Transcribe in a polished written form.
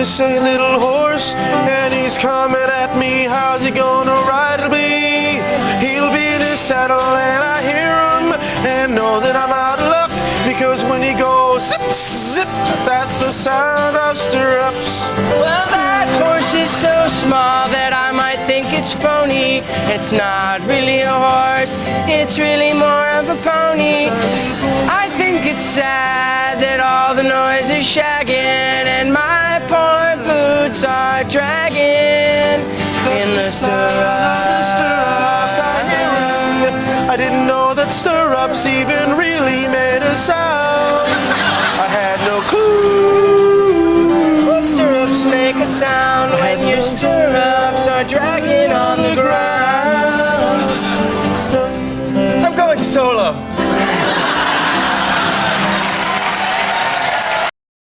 this little horse, and he's coming at me. How's he gonna ride me? He'll be in his saddle, and I hear him, and know that I'm out of luck, because when he goes zip, zip, that's the sound of stirrups. Well, that horse is so small that I might think it's phony. It's not really a horse, it's really more of a pony. I think it's sad that all the noise is shagging, and my poor boots are dragging in the stirrups. I didn't know that stirrups even really made a sound. I had no clue. Stirrups make a sound when your stirrups are dragging on the ground. I'm going solo.